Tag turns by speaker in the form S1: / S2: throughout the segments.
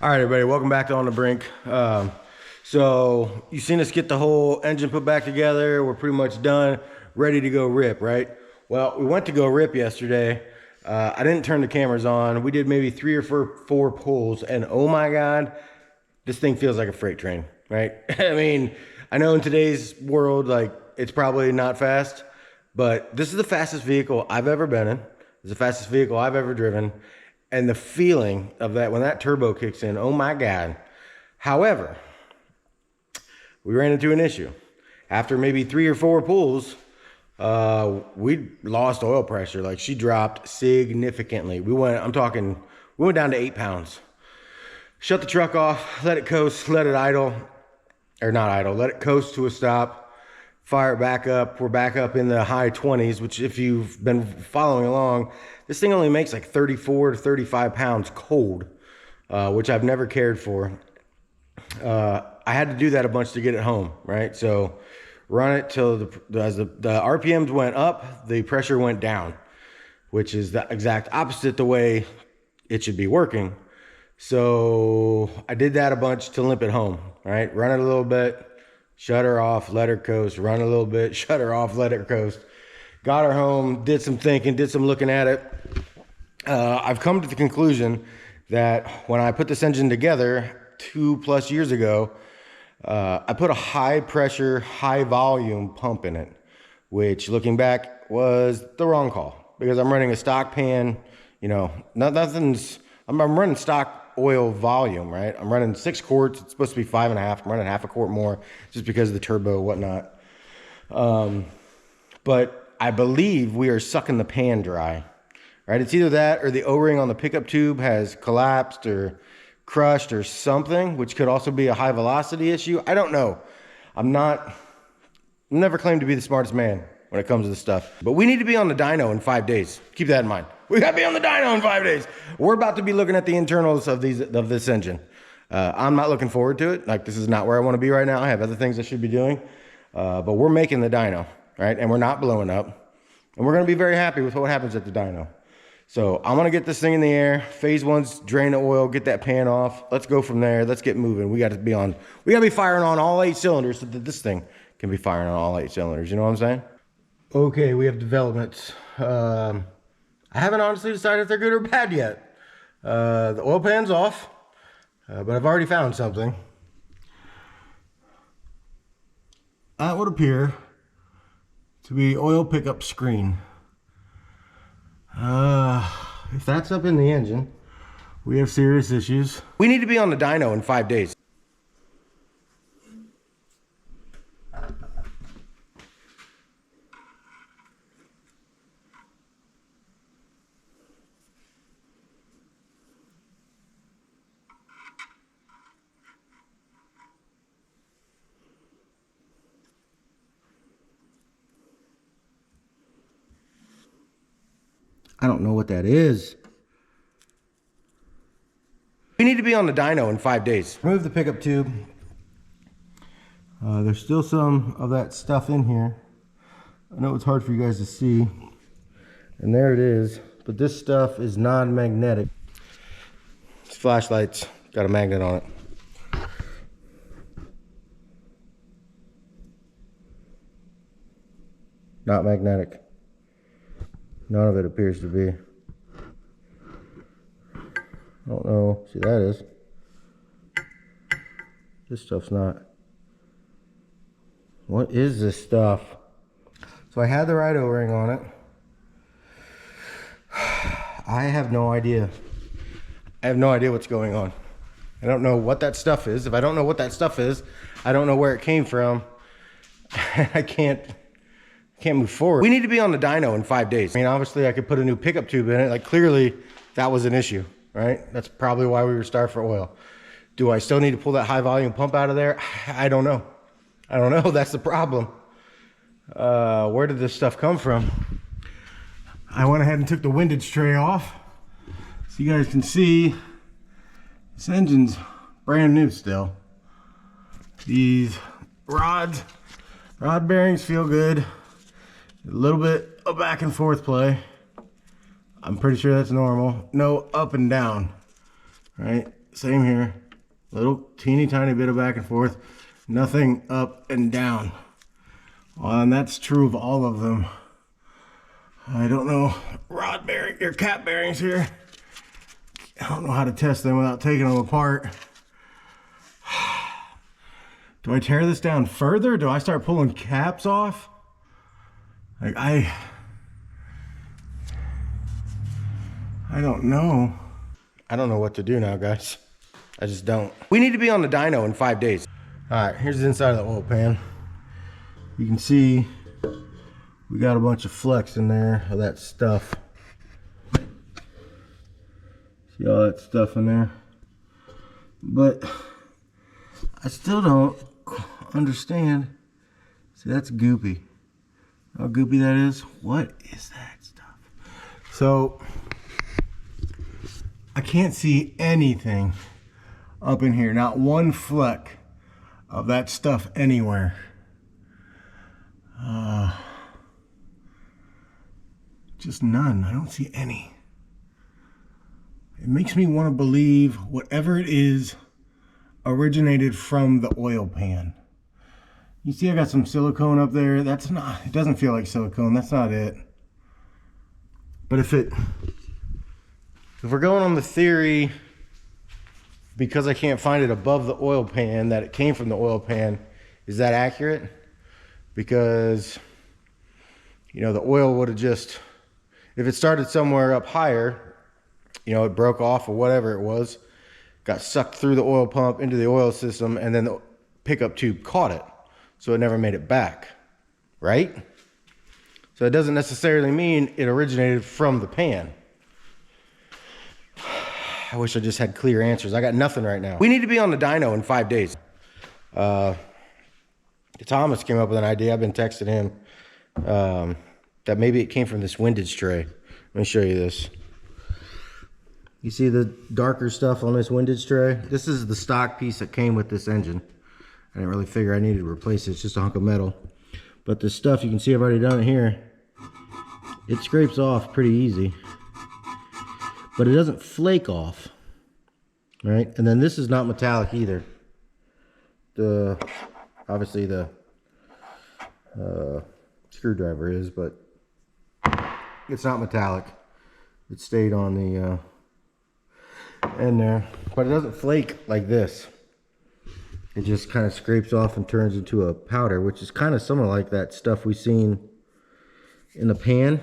S1: All right, everybody, welcome back to On the Brink. So you've seen us get the whole engine put back together. We're pretty much done, ready to go rip, right? Well, we went to go rip yesterday. I didn't turn the cameras on. We did maybe 3 or 4 pulls, and oh my God, this thing feels like a freight train, right? I mean, I know in today's world, like, it's probably not fast, but this is the fastest vehicle I've ever been in. It's the fastest vehicle I've ever driven. And the feeling of that, when that turbo kicks in, oh my God. However, we ran into an issue. After maybe 3 or 4 pulls, we lost oil pressure. Like, she dropped significantly. We went down to 8 pounds. Shut the truck off, let it coast, let it idle, or not idle, let it coast to a stop. Fire it back up. We're back up in the high 20s, which if you've been following along, this thing only makes like 34 to 35 pounds cold, which I've never cared for. I had to do that a bunch to get it home, right? So run it till as the RPMs went up, the pressure went down, which is the exact opposite the way it should be working. So I did that a bunch to limp it home, right? Run it a little bit. Shut her off, let her coast, run a little bit, shut her off, let her coast. Got her home, did some thinking, did some looking at it. I've come to the conclusion that when I put this engine together 2+ years ago, I put a high pressure, high volume pump in it, which looking back was the wrong call because I'm running a stock pan, you know, I'm running stock oil volume, right? I'm running 6 quarts. It's supposed to be 5.5. I'm running half a quart more just because of the turbo and whatnot. But I believe we are sucking the pan dry, right? It's either that or the O-ring on the pickup tube has collapsed or crushed or something, which could also be a high velocity issue. I don't know. I'm never claimed to be the smartest man when it comes to this stuff, but we need to be on the dyno in 5 days. Keep that in mind. We gotta be on the dyno in 5 days. We're about to be looking at the internals of this engine. I'm not looking forward to it. Like, this is not where I want to be right now. I have other things I should be doing, but we're making the dyno, right? And we're not blowing up, and we're gonna be very happy with what happens at the dyno. So I'm gonna get this thing in the air. Phase 1's drain the oil, get that pan off. Let's go from there. Let's get moving. We gotta be firing on all 8 cylinders so that this thing can be firing on all 8 cylinders. You know what I'm saying? Okay, we have developments. I haven't honestly decided if they're good or bad yet. The oil pan's off, but I've already found something. That would appear to be oil pickup screen. If that's up in the engine, we have serious issues. We need to be on the dyno in 5 days. I don't know what that is. We need to be on the dyno in 5 days. Remove the pickup tube. There's still some of that stuff in here. I know it's hard for you guys to see. And there it is. But this stuff is non-magnetic. This flashlight's got a magnet on it. Not magnetic. None of it appears to be. I don't know. See, that is. This stuff's not. What is this stuff? So I had the right O-ring on it. I have no idea. I have no idea what's going on. I don't know what that stuff is. If I don't know what that stuff is, I don't know where it came from. I can't move forward. We need to be on the dyno in 5 days. I mean, obviously I could put a new pickup tube in it. Like, clearly that was an issue, right? That's probably why we were starved for oil. Do I still need to pull that high volume pump out of there? I don't know. I don't know. That's the problem. Where did this stuff come from? I went ahead and took the windage tray off. So you guys can see this engine's brand new still. These rod bearings feel good. A little bit of back and forth play. I'm pretty sure that's normal. No up and down, right? same here. Little teeny tiny bit of back and forth. Nothing up and down. And that's true of all of them. I don't know rod bearing or cap bearings here. I don't know how to test them without taking them apart. Do I tear this down further? Do I start pulling caps off? Like I don't know. I don't know what to do now, guys. I just don't. We need to be on the dyno in 5 days. All right, here's the inside of the oil pan. You can see we got a bunch of flecks in there of that stuff. See all that stuff in there? But I still don't understand. See, that's goopy. How goopy that is? What is that stuff? So I can't see anything up in here. Not one fleck of that stuff anywhere. Just none. I don't see any. It makes me want to believe whatever it is originated from the oil pan. You see I got some silicone up there. That's not, it doesn't feel like silicone. That's not it. But if we're going on the theory, because I can't find it above the oil pan, that it came from the oil pan, is that accurate? Because, you know, the oil would have just, if it started somewhere up higher, you know, it broke off or whatever it was, got sucked through the oil pump into the oil system, and then the pickup tube caught it. So it never made it back, right? So it doesn't necessarily mean it originated from the pan. I wish I just had clear answers. I got nothing right now. We need to be on the dyno in 5 days. Thomas came up with an idea. I've been texting him that maybe it came from this windage tray. Let me show you this. You see the darker stuff on this windage tray? This is the stock piece that came with this engine. I didn't really figure I needed to replace it. It's just a hunk of metal. But this stuff, you can see I've already done it here. It scrapes off pretty easy. But it doesn't flake off. Right? And then this is not metallic either. Obviously the screwdriver is, but it's not metallic. It stayed on the end there. But it doesn't flake like this. It just kind of scrapes off and turns into a powder, which is kind of similar like that stuff we seen in the pan.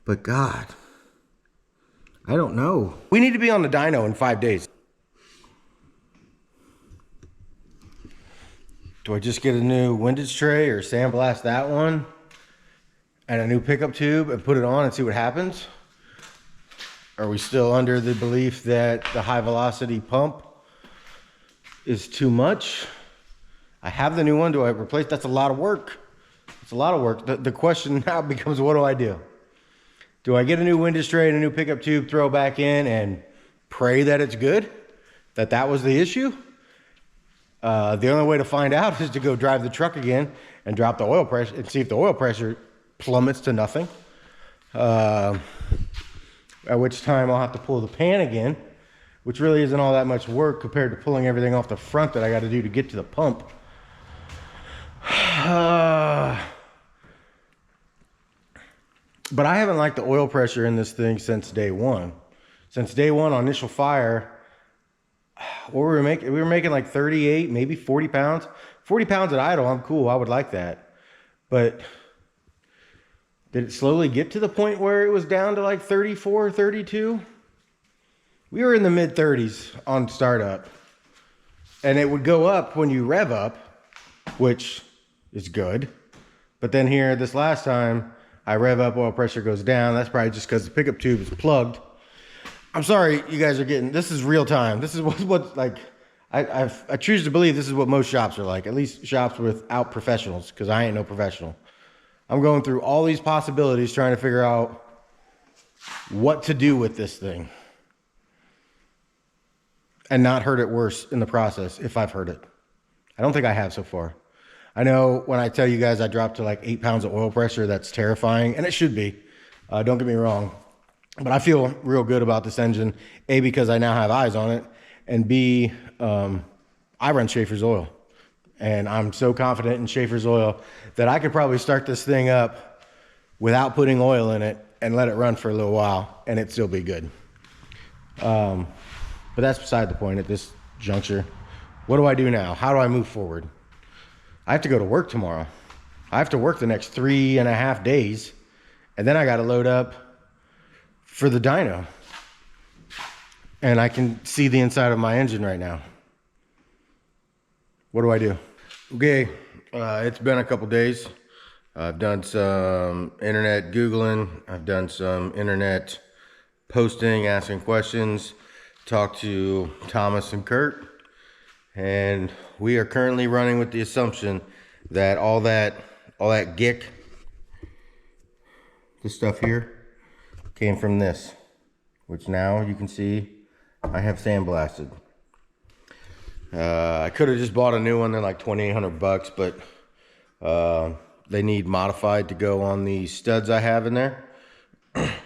S1: But God, I don't know. We need to be on the dyno in 5 days. Do I just get a new windage tray or sandblast that one and a new pickup tube and put it on and see what happens? Are we still under the belief that the high velocity pump is too much? I have the new one. Do I replace? That's a lot of work. It's a lot of work. The question now becomes, what do I do? Do I get a new windage tray and a new pickup tube, throw back in, and pray that it's good? That was the issue? The only way to find out is to go drive the truck again and drop the oil pressure and see if the oil pressure plummets to nothing. At which time I'll have to pull the pan again, which really isn't all that much work compared to pulling everything off the front that I got to do to get to the pump. But I haven't liked the oil pressure in this thing since day one. Since day one on initial fire, what were we making? We were making like 38, maybe 40 pounds. 40 pounds at idle, I'm cool. I would like that. But did it slowly get to the point where it was down to like 34, 32? We were in the mid 30s on startup. And it would go up when you rev up, which is good. But then here, this last time, I rev up, oil pressure goes down. That's probably just because the pickup tube is plugged. I'm sorry you guys are getting, this is real time. This is what like, I choose to believe this is what most shops are like, at least shops without professionals, because I ain't no professional. I'm going through all these possibilities trying to figure out what to do with this thing and not hurt it worse in the process if I've hurt it. I don't think I have so far. I know when I tell you guys I dropped to like 8 pounds of oil pressure, that's terrifying, and it should be. Don't get me wrong. But I feel real good about this engine, A, because I now have eyes on it, and B, I run Schaefer's oil. And I'm so confident in Schaefer's oil that I could probably start this thing up without putting oil in it and let it run for a little while, and it'd still be good. But that's beside the point at this juncture. What do I do now? How do I move forward? I have to go to work tomorrow. I have to work the next 3.5 days, and then I got to load up for the dyno. And I can see the inside of my engine right now. What do I do? Okay, it's been a couple days. I've done some internet Googling. I've done some internet posting, asking questions, talked to Thomas and Kurt. And we are currently running with the assumption that all that gick, this stuff here, came from this, which now you can see I have sandblasted. I could have just bought a new one. They're like $2,800, but they need modified to go on the studs I have in there.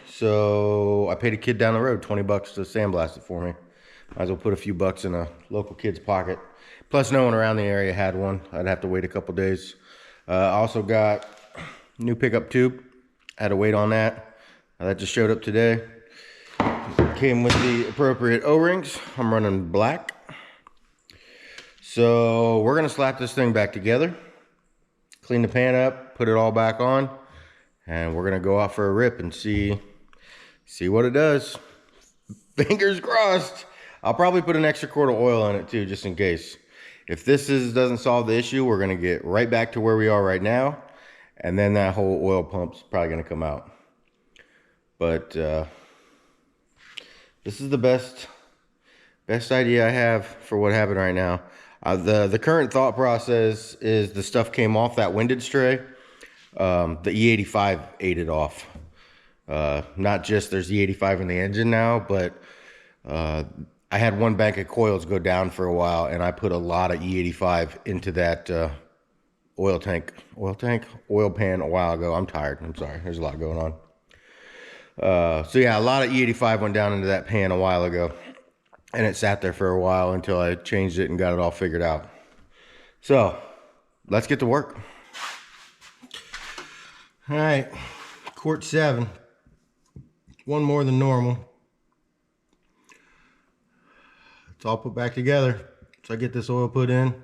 S1: So I paid a kid down the road $20 to sandblast it for me. Might as well put a few bucks in a local kid's pocket. Plus, no one around the area had one. I'd have to wait a couple days. I also got new pickup tube. Had to wait on that. That just showed up today. Came with the appropriate O-rings. I'm running black. So we're gonna slap this thing back together, clean the pan up, put it all back on, and we're gonna go out for a rip and see what it does. Fingers crossed. I'll probably put an extra quart of oil in it too, just in case. If this doesn't solve the issue, we're gonna get right back to where we are right now, and then that whole oil pump's probably gonna come out. But this is the best idea I have for what happened right now. The current thought process is the stuff came off that windage tray. The E85 ate it off. Not just there's E85 in the engine now, but I had one bank of coils go down for a while, and I put a lot of E85 into that oil pan a while ago. I'm tired. I'm sorry. There's a lot going on. So yeah, a lot of E85 went down into that pan a while ago, and it sat there for a while until I changed it and got it all figured out. So let's get to work. All right, quart 7, one more than normal. It's all put back together. So I get this oil put in.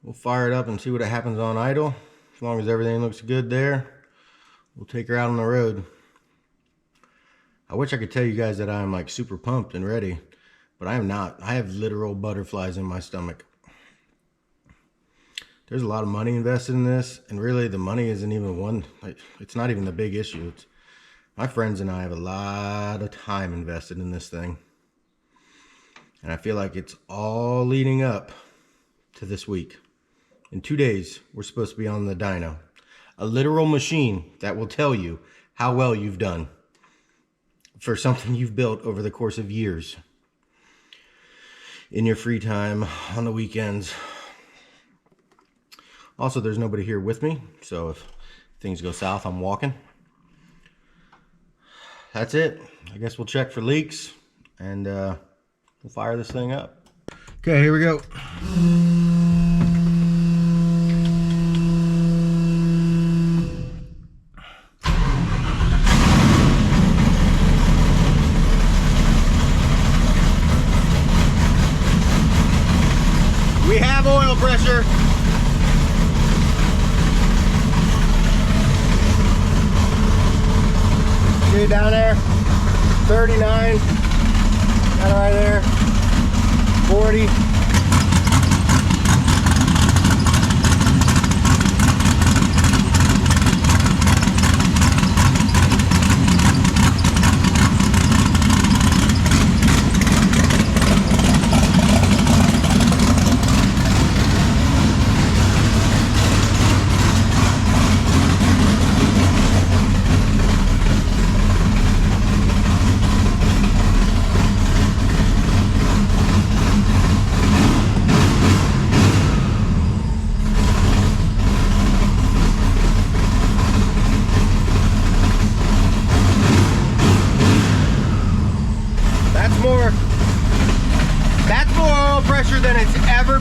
S1: We'll fire it up and see what happens on idle. As long as everything looks good there, we'll take her out on the road. I wish I could tell you guys that I'm like super pumped and ready, but I am not. I have literal butterflies in my stomach. There's a lot of money invested in this, and really the money isn't even it's not even the big issue. It's my friends and I have a lot of time invested in this thing. And I feel like it's all leading up to this week. In 2 days, we're supposed to be on the dyno. A literal machine that will tell you how well you've done for something you've built over the course of years. In your free time, on the weekends. Also, there's nobody here with me, so if things go south, I'm walking. That's it. I guess we'll check for leaks, and we'll fire this thing up. Okay, here we go. We have oil pressure. See it down there? 39. Got it right there. 40.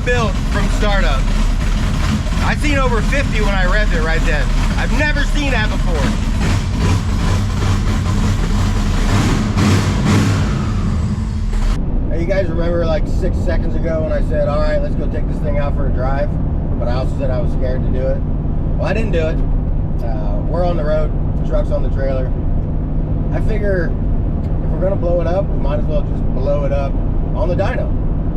S1: built from startup. I seen over 50 when I revved it right then. I've never seen that before. Hey, you guys remember like 6 seconds ago when I said, all right, let's go take this thing out for a drive, but I also said I was scared to do it. Well, I didn't do it. We're on the road, truck's on the trailer. I figure if we're gonna blow it up, we might as well just blow it up on the dyno.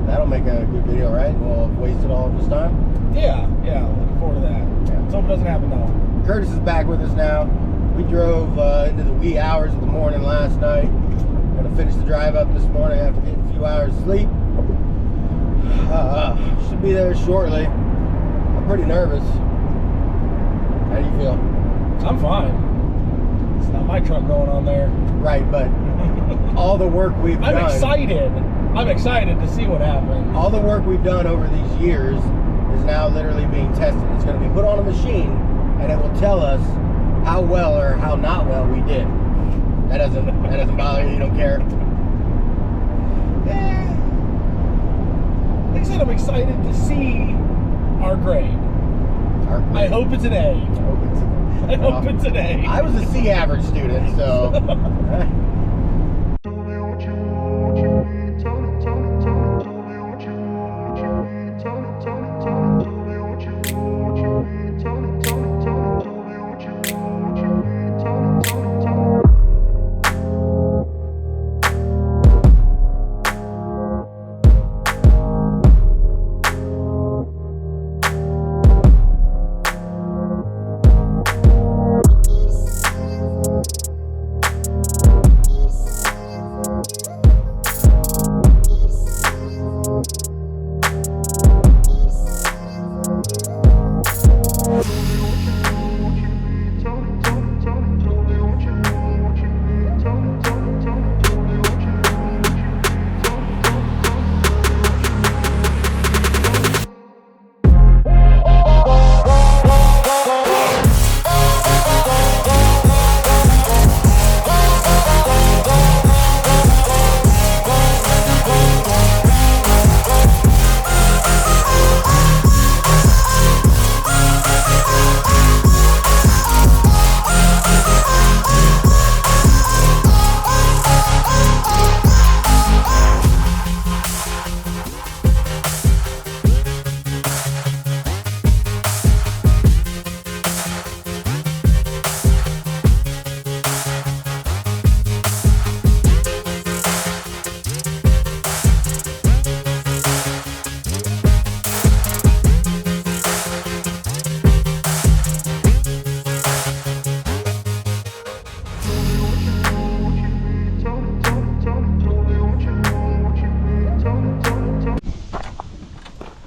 S1: That'll make a good video, right? We'll have wasted all of this time.
S2: Yeah, looking forward to that.
S1: Yeah.
S2: Something doesn't happen now.
S1: Curtis is back with us now. We drove into the wee hours of the morning last night. Gonna finish the drive up this morning after getting a few hours of sleep. Should be there shortly. I'm pretty nervous. How do you feel?
S2: I'm fine. It's not my truck going on there.
S1: Right, but all the work we've done.
S2: I'm excited. I'm excited to see what happens.
S1: All the work we've done over these years is now literally being tested. It's going to be put on a machine, and it will tell us how well or how not well we did. That doesn't bother you. You don't care.
S2: Like I said, I'm excited to see our grade. I hope it's an A. I hope it's an A.
S1: I was a C average student, so.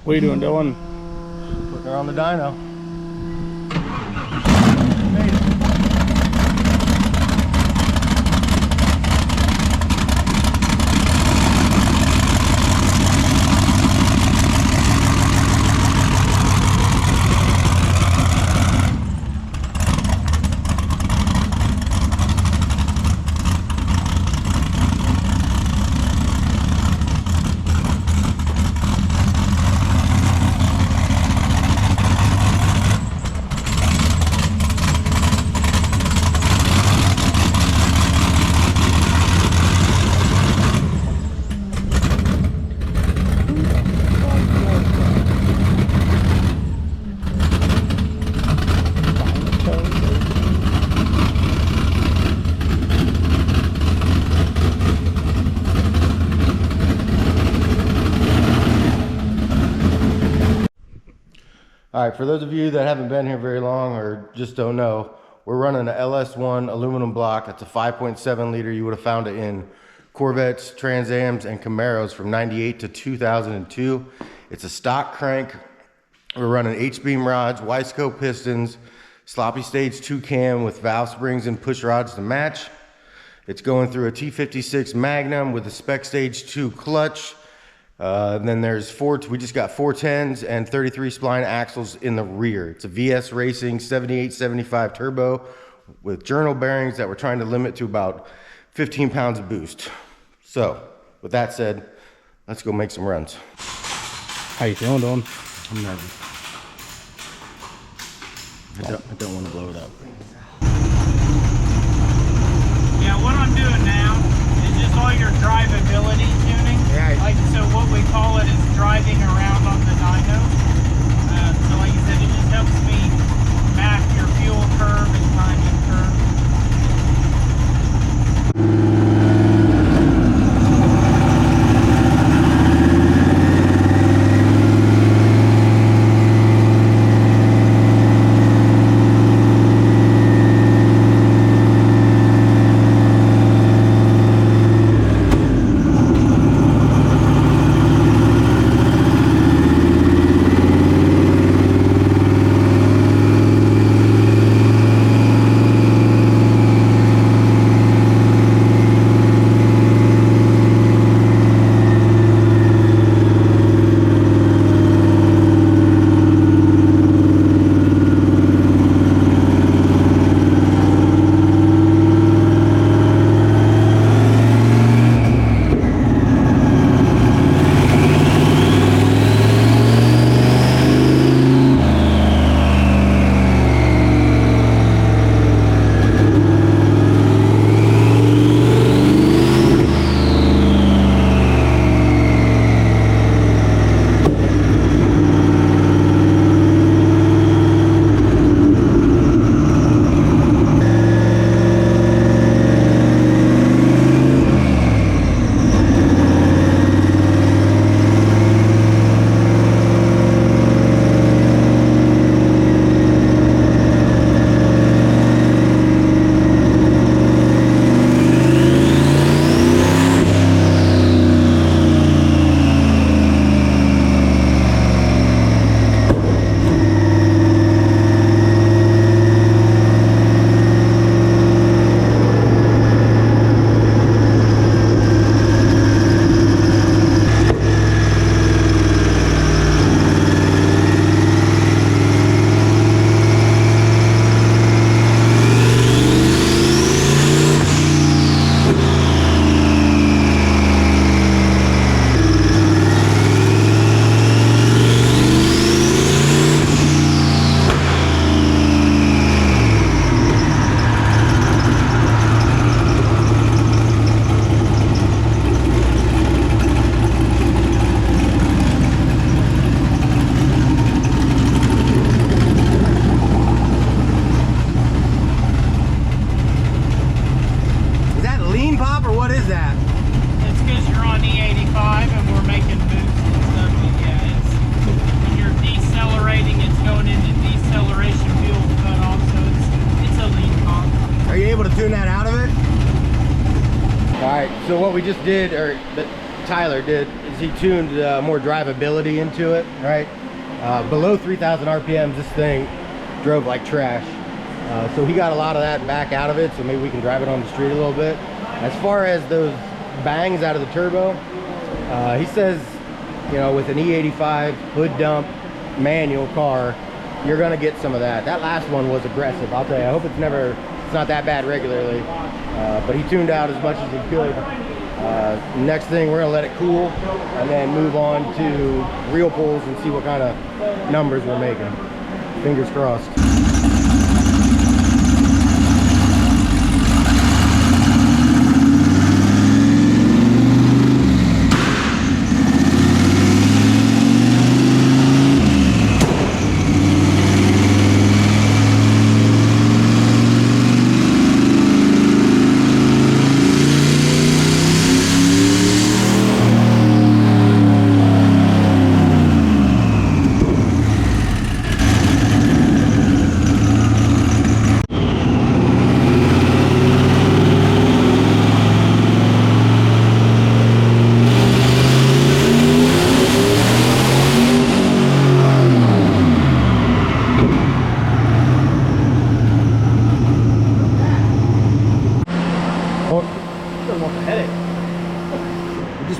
S2: What are you doing, Dylan?
S1: Putting her on the dyno. All right, for those of you that haven't been here very long or just don't know, we're running a LS1 aluminum block. That's a 5.7 liter. You would have found it in Corvettes, Trans Ams, and Camaros from 98 to 2002. It's a stock crank. We're running H-beam rods, Y-scope pistons, sloppy stage 2 cam with valve springs and push rods to match. It's going through a T56 Magnum with a spec stage 2 clutch. Then there's we just got 410s and 33 spline axles in the rear. It's a VS Racing 7875 turbo with journal bearings that we're trying to limit to about 15 pounds of boost. So with that said, let's go make some runs.
S2: How you feeling, Dylan?
S1: I'm nervous. I don't want to blow it up.
S3: Yeah, what I'm doing now is just all your drivability tuning.
S1: Yeah.
S3: Like, so what we call it is driving around on the dyno. So like you said, it just helps me map your fuel curve and timing curve.
S1: So what we just did, or that Tyler did, is he tuned more drivability into it, right? Below 3,000 RPMs, this thing drove like trash. So he got a lot of that back out of it, so maybe we can drive it on the street a little bit. As far as those bangs out of the turbo, he says, you know, with an E85 hood dump manual car, you're gonna get some of that. That last one was aggressive, I'll tell you. I hope it's not that bad regularly, but he tuned out as much as he could. Next thing, we're gonna let it cool and then move on to real pulls and see what kind of numbers we're making. Fingers crossed.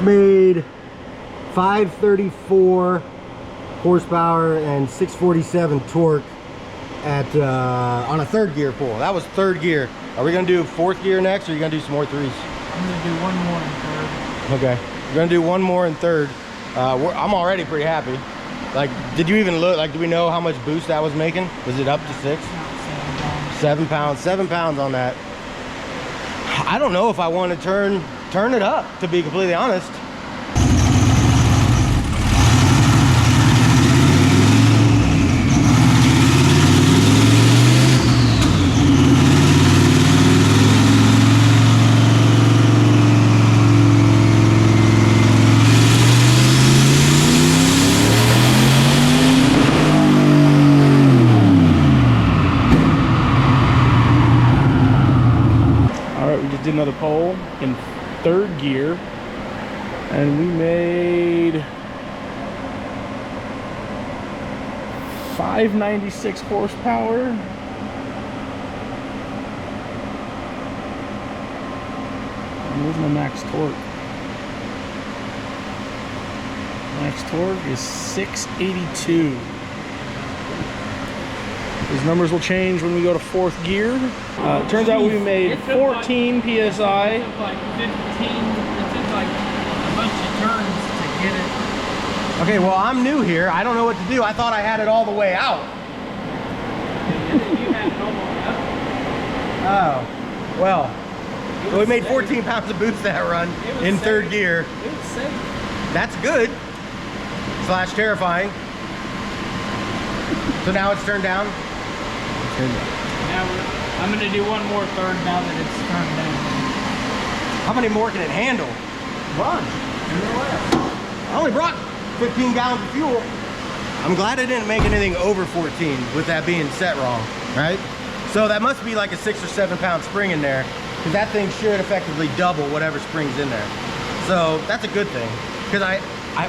S1: Made 534 horsepower and 647 torque at on a third gear pull. That was third gear. Are we gonna do fourth gear next, or are you gonna do some more threes?
S3: I'm gonna do one more in third.
S1: Okay, we're gonna do one more in third. I'm already pretty happy. Like, did you even look? Like, do we know how much boost that was making? Was it up to 6? 7 pounds. 7 pounds on that. I don't know if I want to turn it up, to be completely honest.
S2: Did another pole in 3rd gear, and we made 596 horsepower. Where's my max torque? Max torque is 682. These numbers will change when we go to 4th gear. It turns out we made 14 PSI.
S3: It took like 15, it took like a bunch of turns to get it.
S1: Okay, well, I'm new here. I don't know what to do. I thought I had it all the way out.
S3: You had it all the way up.
S1: Oh, well. So we made 14 pounds of boost that run in 3rd gear.
S3: It was safe.
S1: That's good. / terrifying. So now it's turned down?
S3: Now I'm going to do one more third now that it's turned down.
S1: How many more can it handle? Bunch. I only brought 15 gallons of fuel. I'm glad I didn't make anything over 14 with that being set wrong, right? So that must be like a 6 or 7 pound spring in there, because that thing should effectively double whatever spring's in there. So that's a good thing, because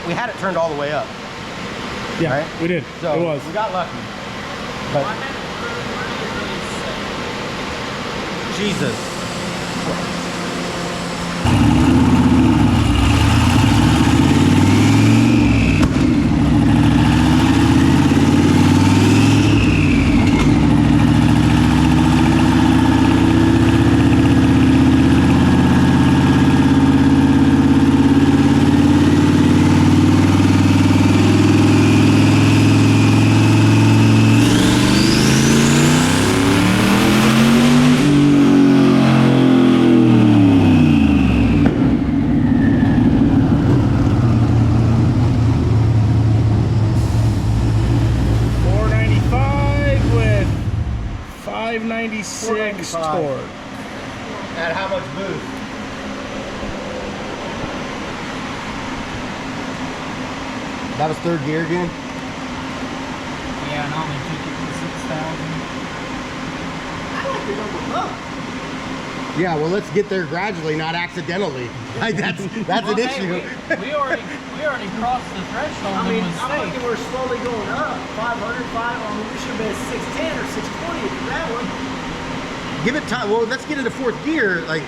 S1: we had it turned all the way up.
S2: Yeah,
S1: right?
S2: we did.
S1: So
S2: it was.
S1: we got lucky. But Jesus.
S2: Torque.
S1: At how much boost? That was 3rd gear again?
S3: Yeah, and I only took it to 6,000.
S1: I like the number up. Yeah, well, let's get there gradually, not accidentally. Like that's an issue.
S3: We already crossed the threshold.
S4: I mean,
S3: and was
S4: I'm
S3: safe.
S4: thinking we're slowly going up. 500, 5. I mean, we should have been at 610 or 620 for that one.
S1: Give it time. Well, let's get into 4th gear. Like,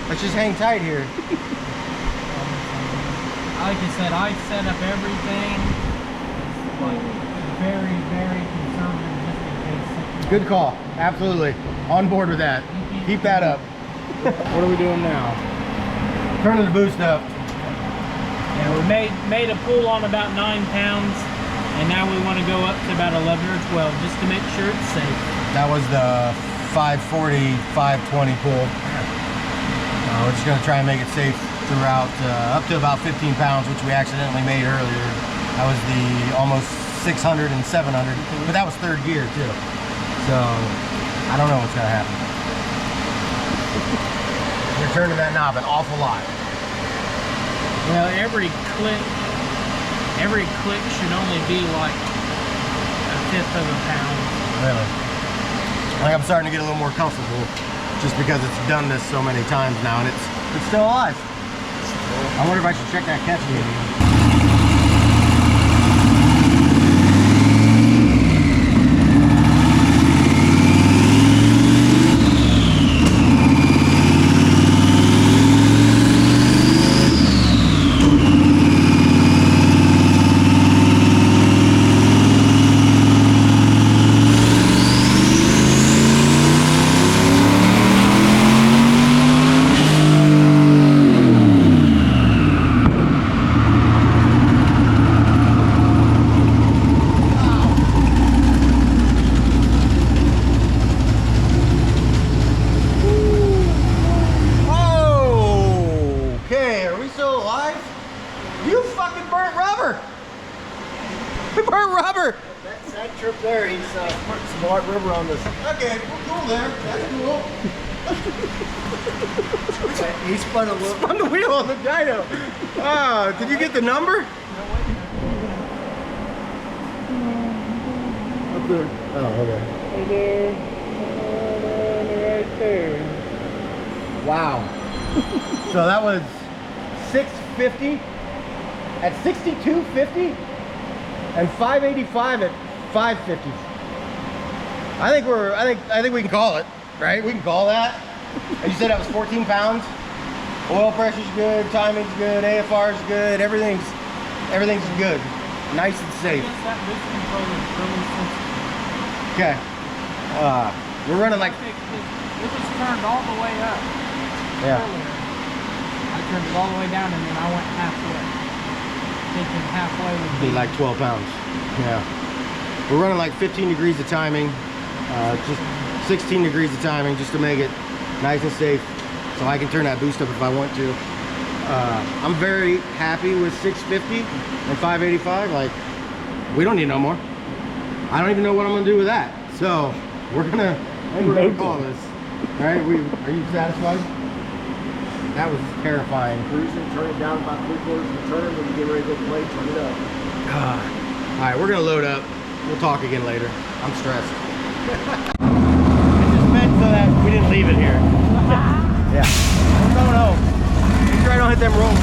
S1: let's just hang tight here.
S3: Like I said, I set up everything like very, very conservative just in case something.
S1: Good call. Absolutely. On board with that. Keep that up.
S2: What are we doing now?
S1: Turning the boost up.
S3: Yeah, we made a pull on about 9 pounds, and now we want to go up to about 11 or 12 just to make sure it's safe.
S1: That was the 540, 520 pull. We're just going to try and make it safe throughout, up to about 15 pounds, which we accidentally made earlier. That was the almost 600 and 700, but that was 3rd gear too. So I don't know what's going to happen. You're turning that knob an awful lot.
S3: Well, every click should only be like 1/5 of a pound.
S1: Really? Like, I'm starting to get a little more comfortable just because it's done this so many times now, and it's still alive. I wonder if I should check that catch gauge.
S4: Smart River on this.
S1: Okay, we're cool there. That's cool.
S4: He spun a little.
S1: Spun the wheel on the dyno. Oh, did you get the number?
S4: Up there.
S1: Oh, okay.
S3: Right there.
S1: Wow. So that was 650 at 62.50 and 585 at 550. I think we can call it, right? We can call that. And you said that was 14 pounds. Oil pressure's good, timing's good, AFR's good, everything's good. Nice and safe.
S3: That boost controller is really sensitive.
S1: Okay. We're running like,
S3: It was turned all the way up
S1: yeah.
S3: earlier. I turned it all the way down and then I went halfway. Thinking halfway would
S1: Be like 12 pounds. Yeah. We're running like 15 degrees of timing, just 16 degrees of timing just to make it nice and safe so I can turn that boost up if I want to. I'm very happy with 650 and 585. Like, we don't need no more. I don't even know what I'm gonna do with that. So we're gonna call this. All right, are you satisfied? That was terrifying.
S4: Cruising, turn it down about 3/4 of the turn. When you get ready to go play, turn it up.
S1: All right, we're gonna load up. We'll talk again later. I'm stressed. It just meant so that we didn't leave it here. Yeah. We're going home. Make sure I don't hit them rolls.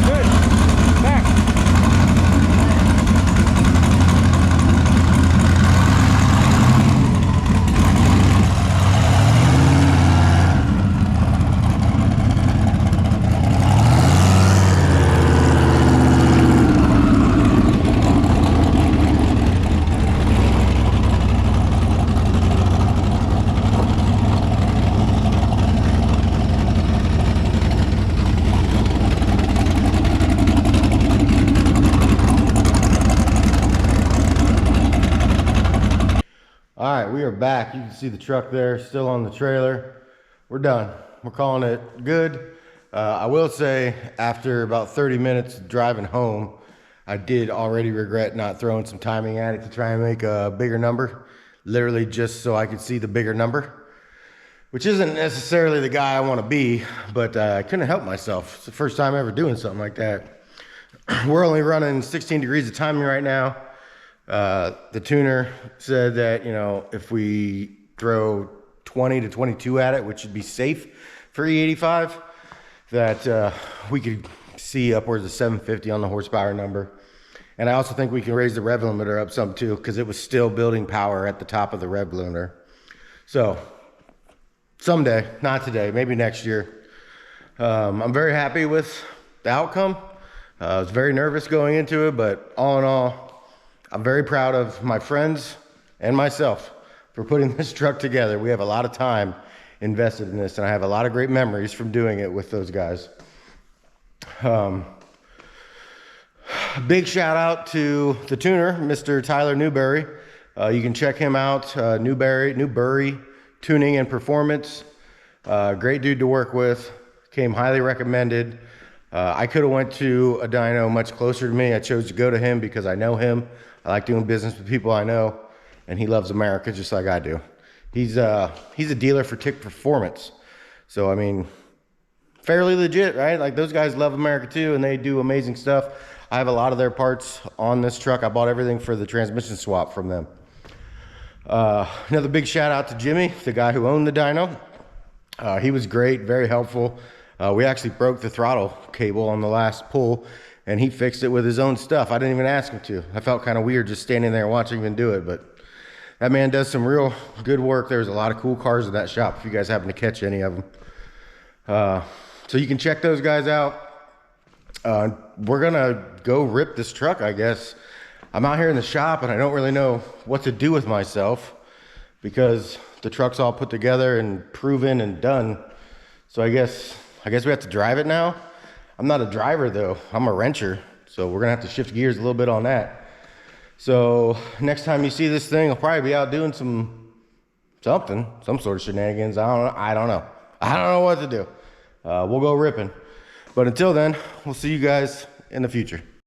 S1: Good. Back. All right, we are back. You can see the truck there, still on the trailer. We're done. We're calling it good. I will say, after about 30 minutes driving home, I did already regret not throwing some timing at it to try and make a bigger number, literally just so I could see the bigger number, which isn't necessarily the guy I want to be, but I couldn't help myself. It's the first time ever doing something like that. We're only running 16 degrees of timing right now. The tuner said that, you know, if we throw 20 to 22 at it, which would be safe for E85, that we could see upwards of 750 on the horsepower number. And I also think we can raise the rev limiter up some too, because it was still building power at the top of the rev limiter. So someday, not today, maybe next year. I'm very happy with the outcome. I was very nervous going into it, but all in all, I'm very proud of my friends and myself for putting this truck together. We have a lot of time invested in this, and I have a lot of great memories from doing it with those guys. Big shout out to the tuner, Mr. Tyler Newberry. You can check him out, Newberry Tuning and Performance. Great dude to work with, came highly recommended. I could have went to a dyno much closer to me. I chose to go to him because I know him. I like doing business with people I know, and he loves America just like I do. He's a dealer for Tick Performance. So, I mean, fairly legit, right? Like, those guys love America too, and they do amazing stuff. I have a lot of their parts on this truck. I bought everything for the transmission swap from them. Another big shout out to Jimmy, the guy who owned the dyno. He was great, very helpful. We actually broke the throttle cable on the last pull, and he fixed it with his own stuff. I didn't even ask him to. I felt kind of weird just standing there watching him do it, but that man does some real good work. There's a lot of cool cars in that shop if you guys happen to catch any of them. So you can check those guys out. We're gonna go rip this truck, I guess. I'm out here in the shop and I don't really know what to do with myself because the truck's all put together and proven and done. So I guess we have to drive it now. I'm not a driver though, I'm a wrencher. So we're gonna have to shift gears a little bit on that. So next time you see this thing, I'll probably be out doing some sort of shenanigans. I don't know what to do. We'll go ripping. But until then, we'll see you guys in the future.